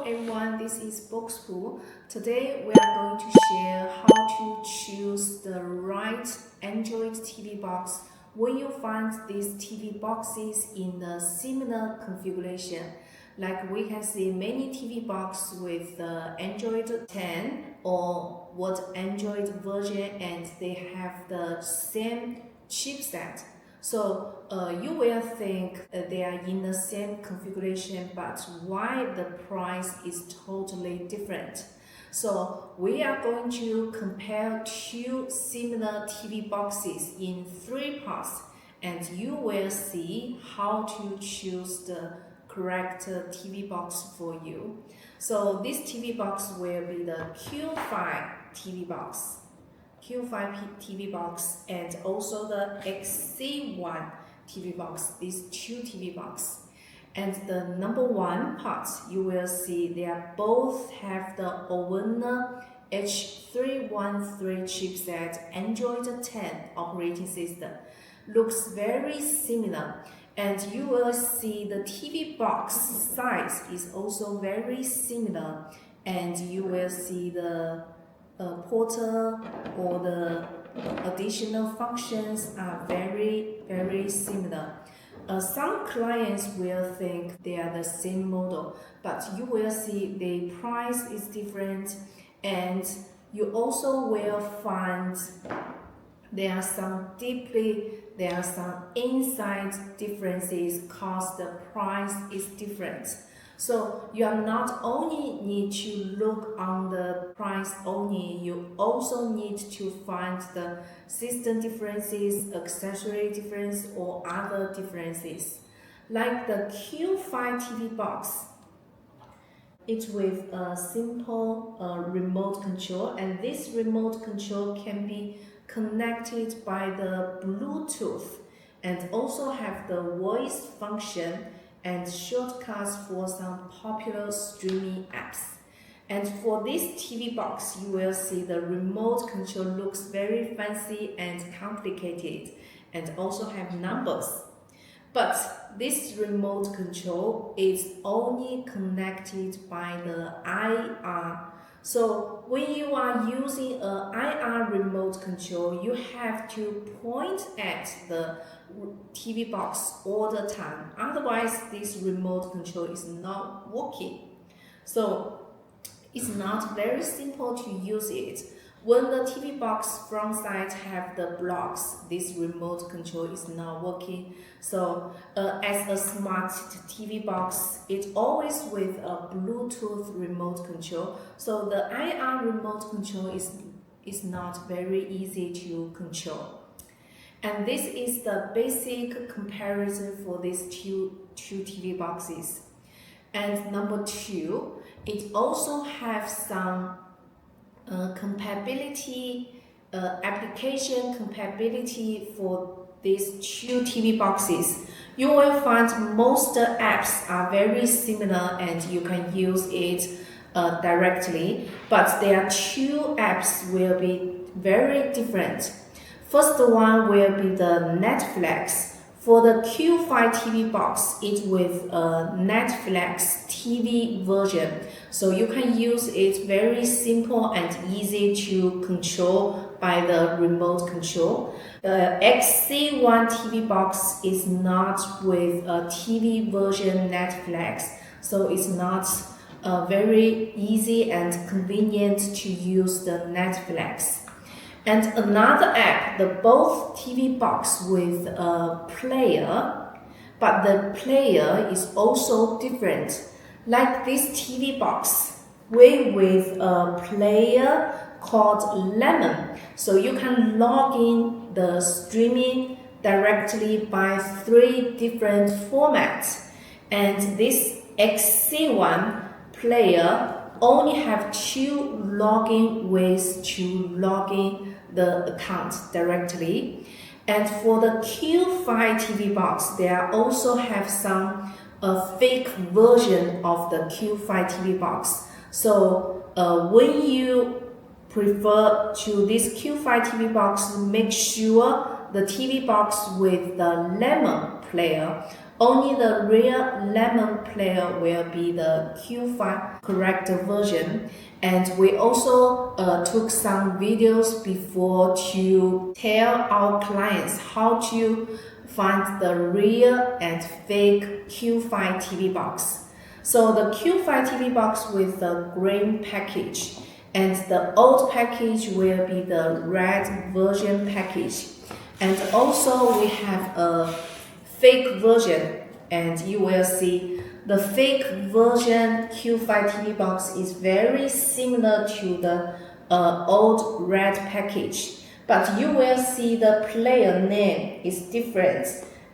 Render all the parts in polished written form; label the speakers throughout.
Speaker 1: everyone, this is Boxpool. Today we are going to share how to choose the right Android TV box when you find these TV boxes in the similar configuration. Like we can see many TV box with the Android 10 or what Android version, and they have the same chipset. So you will think they are in the same configuration, but why the price is totally different? So we are going to compare two similar TV boxes in 3 parts, and you will see how to choose the correct TV box for you. So this TV box will be the Q5 TV box. Q5 TV box and also the XC1 TV box, these two TV box. And the number 1 part, you will see they are both have the Ovena H313 chipset Android 10 operating system. Looks very similar, and you will see the TV box size is also very similar, and you will see the portal or the additional functions are very similar. Some clients will think they are the same model, but you will see the price is different, and you also will find there are some inside differences because the price is different. So you are not only need to look on the price only, you also need to find the system differences, accessory difference, or other differences. Like the Q5 TV box, it's with a simple remote control, and this remote control can be connected by the Bluetooth and also have the voice function and shortcuts for some popular streaming apps. And for this TV box, you will see the remote control looks very fancy and complicated and also have numbers. But this remote control is only connected by the IR. So when you are using an IR remote control, you have to point at the TV box all the time. Otherwise, this remote control is not working. So it's not very simple to use it. When the TV box front side have the blocks, this remote control is not working. So as a smart TV box, it's always with a Bluetooth remote control. So the IR remote control is not very easy to control. And this is the basic comparison for these two TV boxes. And number 2, it also has some compatibility, application compatibility for these two TV boxes. You will find most apps are very similar and you can use it directly, but there are 2 apps will be very different. First one will be the Netflix. For the Q5 TV box, it's with a Netflix TV version. So you can use it very simple and easy to control by the remote control. The XC1 TV box is not with a TV version Netflix, so it's not very easy and convenient to use the Netflix. And another app, the both TV box with a player, but the player is also different. Like this TV box, with a player called Lemon. So you can log in the streaming directly by 3 different formats. And this XC1 player only have 2 login ways to log in the account directly. And for the Q5 TV box, they also have some fake version of the Q5 TV box. So when you prefer to this Q5 TV box, make sure the TV box with the Lemon player Only the real lemon player will be the Q5 correct version. And we also took some videos before to tell our clients how to find the real and fake Q5 TV box. So the Q5 TV box with the green package, and the old package will be the red version package. And also we have a fake version, and you will see the fake version Q5 TV box is very similar to the old red package, but you will see the player name is different,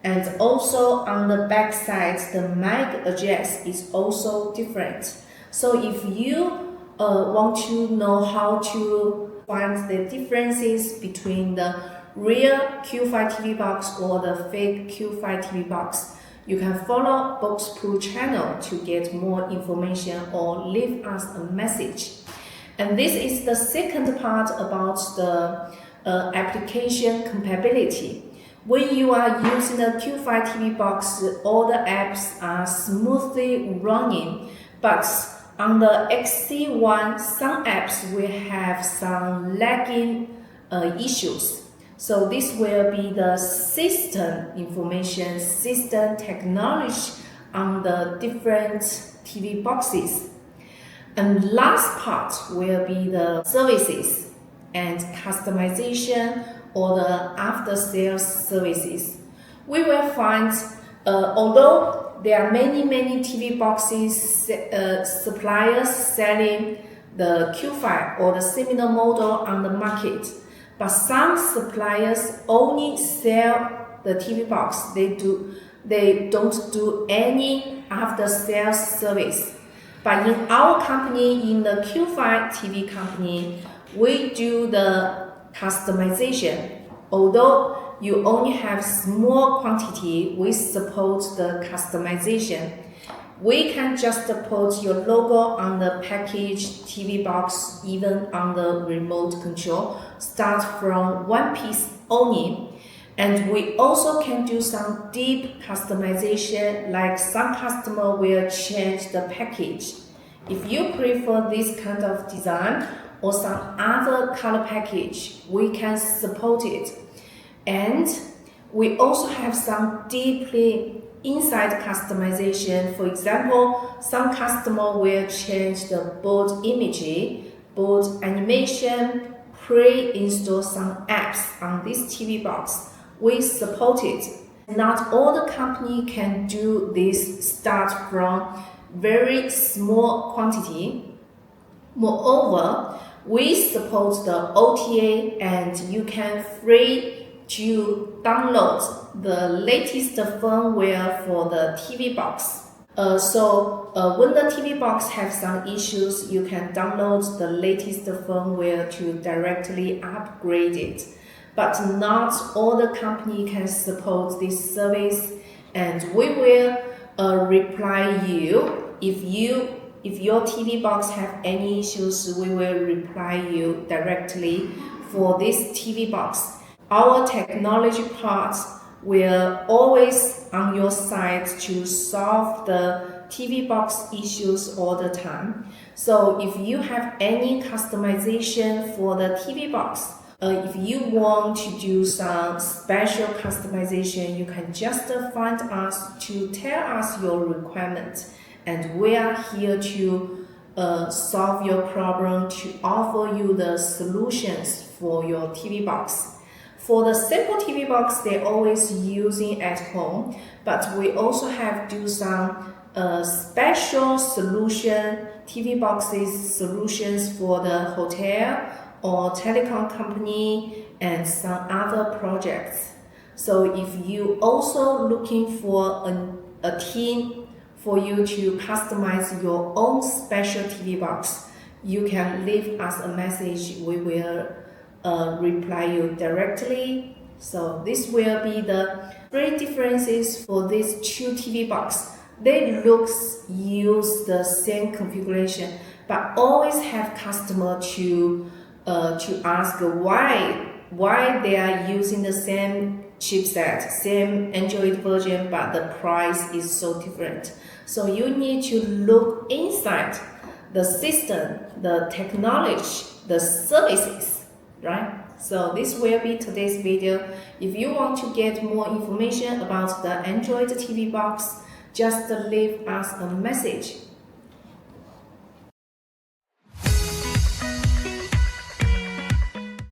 Speaker 1: and also on the back side the MAC address is also different. So if you want to know how to find the differences between the real Q5 TV box or the fake Q5 TV box, you can follow Boxpool channel to get more information or leave us a message. And this is the second part about the application compatibility. When you are using the Q5 TV box, all the apps are smoothly running, but on the XC1, some apps will have some lagging issues. So this will be the system information, system technology on the different TV boxes. And last part will be the services and customization or the after-sales services. We will find, although there are many TV boxes suppliers selling the Q5 or the similar model on the market, but some suppliers only sell the TV box. They don't do any after-sales service. But in our company, in the Q5 TV company, we do the customization. Although you only have small quantity, we support the customization. We can just put your logo on the package TV box, even on the remote control, start from one piece only. And we also can do some deep customization, like some customer will change the package. If you prefer this kind of design or some other color package, we can support it. And we also have some deeply inside customization. For example, some customer will change the board image, board animation, pre-install some apps on this TV box. We support it. Not all the company can do this, start from very small quantity. Moreover, we support the OTA, and you can free to download the latest firmware for the TV box. When the TV box has some issues, you can download the latest firmware to directly upgrade it. But not all the company can support this service, and we will reply you. If your TV box have any issues, we will reply you directly for this TV box. Our technology part will always on your side to solve the TV box issues all the time. So if you have any customization for the TV box, if you want to do some special customization, you can just find us to tell us your requirement, and we are here to solve your problem, to offer you the solutions for your TV box. For the simple TV box, they're always using at home, but we also have do some special solution TV boxes solutions for the hotel or telecom company and some other projects. So if you also looking for a team for you to customize your own special TV box, you can leave us a message. We will reply you directly. So this will be the three differences for these two TV box. They use the same configuration, but always have customer to ask why they are using the same chipset, same Android version, but the price is so different. So you need to look inside the system, the technology, the services, right? So this will be today's video. If you want to get more information about the Android TV box, just leave us a message